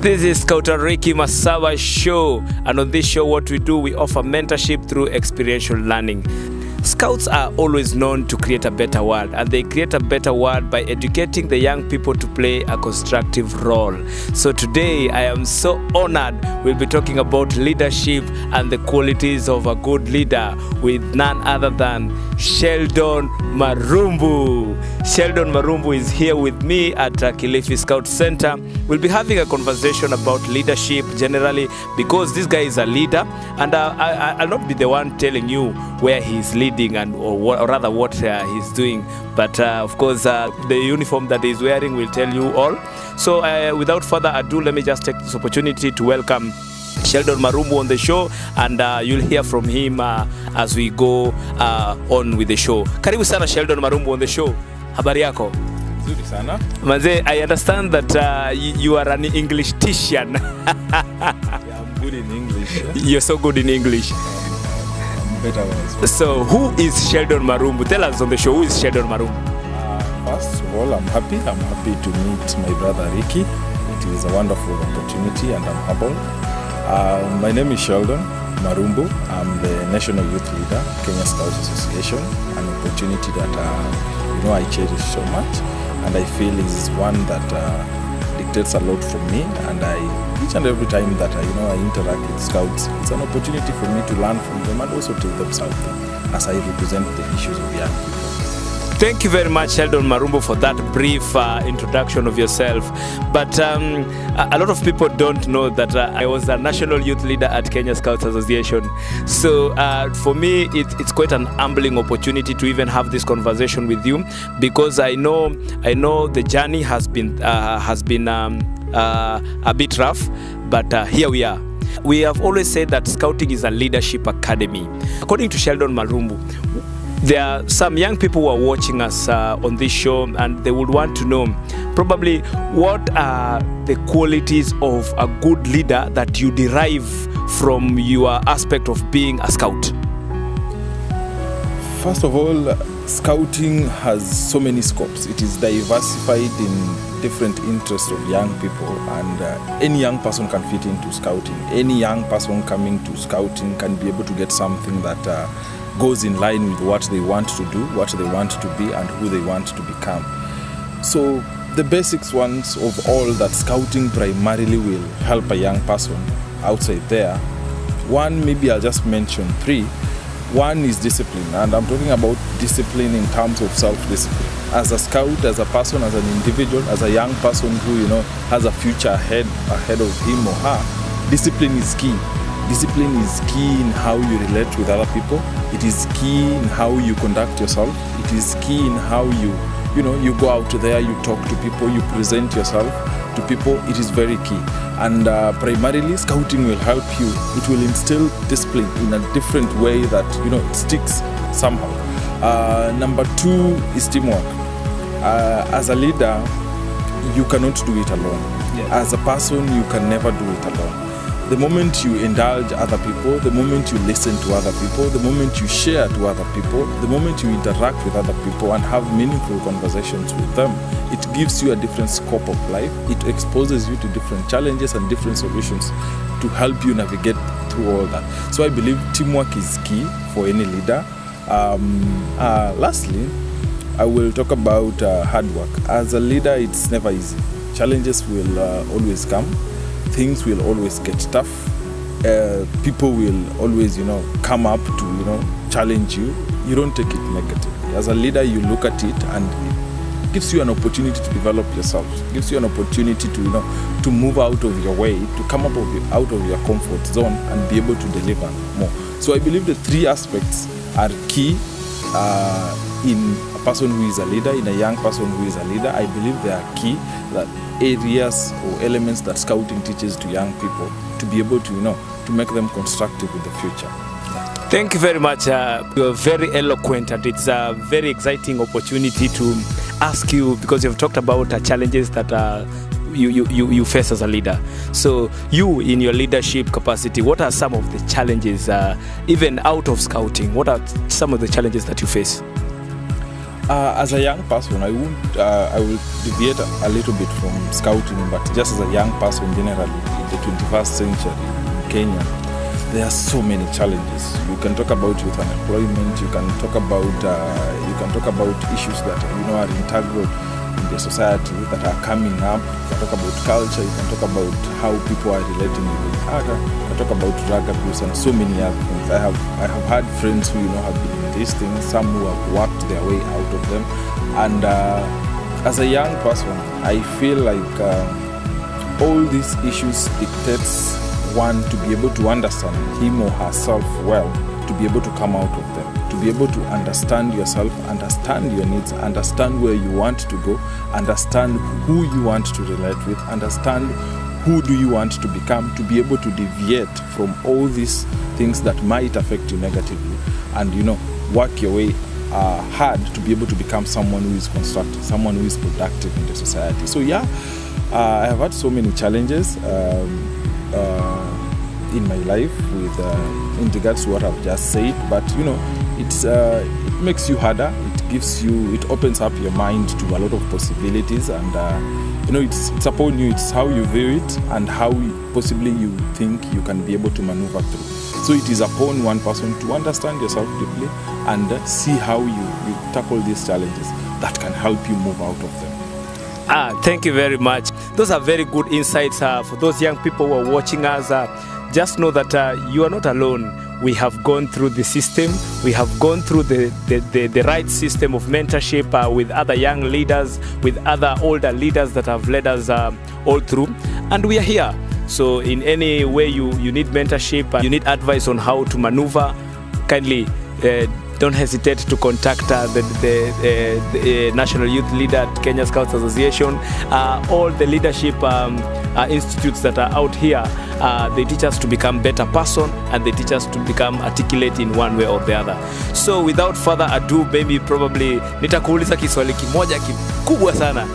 This is Scouter Ricky Masaba show, and on this show what we do, we offer mentorship through experiential learning. Scouts are always known to create a better world, and they create a better world by educating the young people to play a constructive role. So today I am so honored we'll be talking about leadership and the qualities of a good leader with none other than Sheldon Marumbu. Sheldon Marumbu is here with me at Kilifi Scout Center. We'll be having a conversation about leadership generally, because this guy is a leader, and I'll not be the one telling you where he's leading or rather what he's doing, but of course the uniform that he's wearing will tell you all. So without further ado, let me just take this opportunity to welcome Sheldon Marumbu on the show, and you'll hear from him as we go on with the show. Karibu sana Sheldon Marumbu on the show. Habari yako? Nzuri sana. Manze, I understand that you are an English teacher. Yeah, I'm good in English. You're so good in English. I'm better ones. So who is Sheldon Marumbu? Tell us on the show, who is Sheldon Marumbu? First of all, I'm happy to meet my brother Ricky. It is a wonderful opportunity and I'm humbled. My name is Sheldon Marumbu. I'm the National Youth Leader, Kenya Scouts Association, an opportunity that I cherish so much, and I feel is one that dictates a lot from me, and each and every time that I interact with Scouts, it's an opportunity for me to learn from them and also tell them something as I represent the issues of young people. Thank you very much, Sheldon Marumbu, for that brief introduction of yourself. But a lot of people don't know that I was a national youth leader at Kenya Scouts Association. So for me, it's quite an humbling opportunity to even have this conversation with you, because I know the journey has been a bit rough, but here we are. We have always said that Scouting is a leadership academy. According to Sheldon Marumbu, there are some young people who are watching us on this show, and they would want to know probably what are the qualities of a good leader that you derive from your aspect of being a scout. First of all, Scouting has so many scopes. It is diversified in different interests of young people, and any young person can fit into Scouting. Any young person coming to Scouting can be able to get something that goes in line with what they want to do, what they want to be, and who they want to become. So the basics ones of all that Scouting primarily will help a young person outside there. One, maybe I'll just mention three. One is discipline, and I'm talking about discipline in terms of self-discipline. As a scout, as a person, as an individual, as a young person who has a future ahead of him or her, discipline is key. Discipline is key in how you relate with other people. It is key in how you conduct yourself. It is key in how you go out there, you talk to people, you present yourself to people. It is very key. And primarily, Scouting will help you. It will instill discipline in a different way that it sticks somehow. Number two is teamwork. As a leader, you cannot do it alone. Yeah. As a person, you can never do it alone. The moment you indulge other people, the moment you listen to other people, the moment you share to other people, the moment you interact with other people and have meaningful conversations with them, it gives you a different scope of life. It exposes you to different challenges and different solutions to help you navigate through all that. So I believe teamwork is key for any leader. Lastly, I will talk about hard work. As a leader, it's never easy. Challenges will always come. Things will always get tough. People will always, come up to, challenge you. You don't take it negatively. As a leader, you look at it, and it gives you an opportunity to develop yourself. It gives you an opportunity to move out of your way, to come up out of your comfort zone and be able to deliver more. So I believe the three aspects are key in a person who is a leader, in a young person who is a leader. I believe they are key, that areas or elements that Scouting teaches to young people to be able to make them constructive with the future. Thank you very much. You're very eloquent, and it's a very exciting opportunity to ask you, because you've talked about challenges that you face as a leader. So you, in your leadership capacity, what are some of the challenges, even out of Scouting? What are some of the challenges that you face? As a young person, I will deviate a little bit from scouting, but just as a young person generally in the 21st century in Kenya, there are so many challenges. You can talk about youth unemployment. You can talk about issues that are integral in the society that are coming up. You can talk about culture. You can talk about how people are relating with each other. You can talk about drug abuse and so many other things. I have had friends who have been in these things. Some who have worked their way out of them. And as a young person, I feel like all these issues dictates one to be able to understand him or herself well, to be able to come out of them, to be able to understand yourself, understand your needs, understand where you want to go, understand who you want to relate with, understand who do you want to become, to be able to deviate from all these things that might affect you negatively, and work your way hard to be able to become someone who is constructive, someone who is productive in the society. So I have had so many challenges in my life with in regards to what I've just said, but it makes you harder. It opens up your mind to a lot of possibilities, and it's upon you. It's how you view it and how possibly you think you can be able to maneuver through. So it is upon one person to understand yourself deeply and see how you tackle these challenges that can help you move out of them. Thank you very much. Those are very good insights for those young people who are watching us. Just know that you are not alone. We have gone through the system. We have gone through the right system of mentorship with other young leaders, with other older leaders that have led us all through. And we are here. So in any way you need mentorship, you need advice on how to maneuver, kindly don't hesitate to contact the National Youth Leader at Kenya Scouts Association. All the leadership institutes that are out here, they teach us to become better person, and they teach us to become articulate in one way or the other. So without further ado, probably nitakuuliza kiswali kimoja kikubwa sana.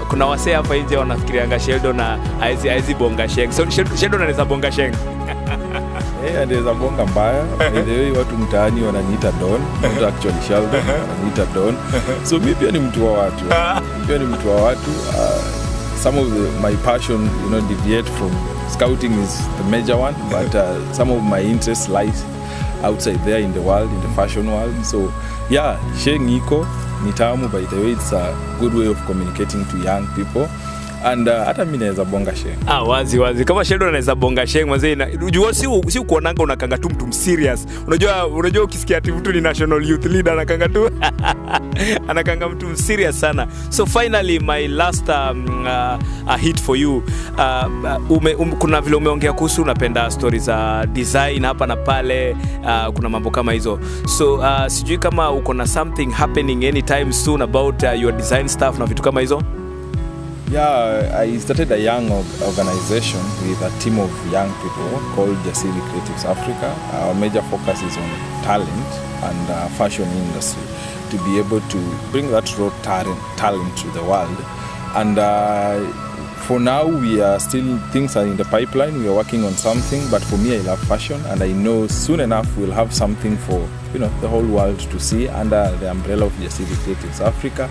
Kuna wasee hapa nje wanafikirianga Sheldon na haizi bonga sheng. So Sheldon anaweza bonga sheng. Anaweza bonga mbaya. The way watu mtaani wananiita Don, not actually Sheldon, wananiita Don. So mimi pia ni mtu wa watu. Some of my passion, deviate from scouting is the major one, but some of my interest lies outside there in the world, in the fashion world. So sheng iko ni tamu. By the way, it's a good way of communicating to young people. And hata mimi naweza bonga sheng. Wazi kama Sheldon anaweza bonga sheng mzee, unajua si kuonanga unakanga tu mtu serious. Unajua ukisikia ati mtu ni National Youth Leader anakanga tu anakanga mtu serious sana. So finally my last hit for you. Kuna vile umeongea kuhusu unapenda stories za design hapa na pale, kuna mambo kama hizo. So sijui kama uko na something happening anytime soon about your design stuff na vitu kama hizo. I started a young organization with a team of young people called Jasiri Creatives Africa. Our major focus is on talent and fashion industry, to be able to bring that raw talent to the world. And for now, things are in the pipeline. We are working on something, but for me, I love fashion, and I know soon enough we'll have something for the whole world to see under the umbrella of Jasiri Creatives Africa.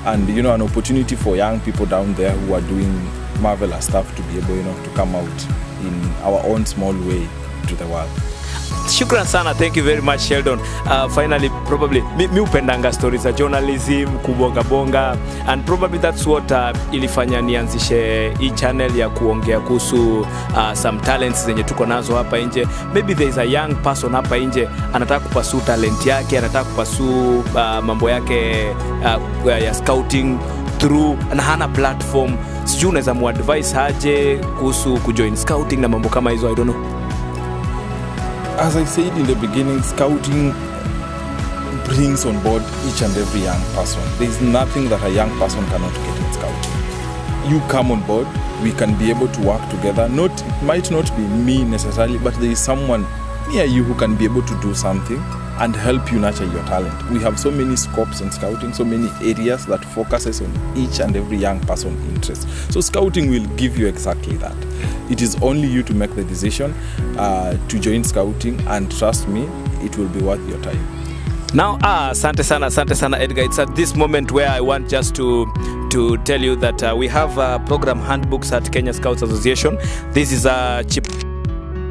And an opportunity for young people down there who are doing marvelous stuff to be able to come out in our own small way to the world. Shukran sana, thank you very much Sheldon. Finally, probably mi upendanga stories za journalism, kubonga, and probably that's what ilifanya nianzishe hii channel ya kuongea kuhusu some talents zenye tuko nazo hapa nje. Maybe there is a young person hapa nje anataka kupursue talent yake, anataka kupursue mambo yake ya scouting through, na hana platform. Sijui unaweza muadvise aje kuhusu kujoin scouting na mambo kama hizo, I don't know. As I said in the beginning, scouting brings on board each and every young person. There is nothing that a young person cannot get in scouting. You come on board, we can be able to work together. It might not be me necessarily, but there is someone near you who can be able to do something and help you nurture your talent. We have so many scopes in scouting, so many areas that focuses on each and every young person's interest. So scouting will give you exactly that. It is only you to make the decision to join scouting, and trust me, it will be worth your time. Now, asante sana Edgar. It's at this moment where I want just to tell you that we have program handbooks at Kenya Scouts Association. This is a cheap.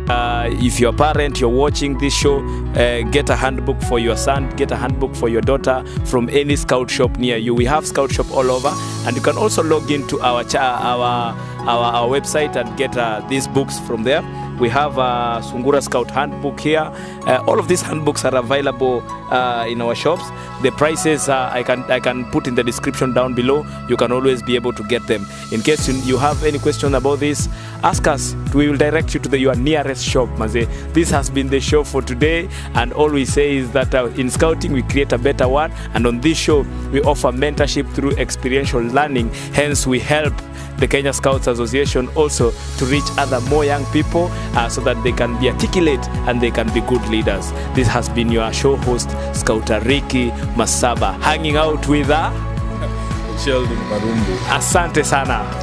If you're a parent, you're watching this show, get a handbook for your son, get a handbook for your daughter from any scout shop near you. We have scout shop all over, and you can also log into our website and get these books from there. We have a Sungura Scout handbook here. All of these handbooks are available in our shops. The prices I can put in the description down below. You can always be able to get them. In case you have any question about this, ask us. We will direct you to your nearest shop, Maze. This has been the show for today, and all we say is that in scouting we create a better world, and on this show we offer mentorship through experiential learning. Hence we help the Kenya Scouts Association also to reach other more young people so that they can be articulate and they can be good leaders. This has been your show host, Scouter Ricky Masaba, hanging out with Sheldon Marumbu. Asante sana.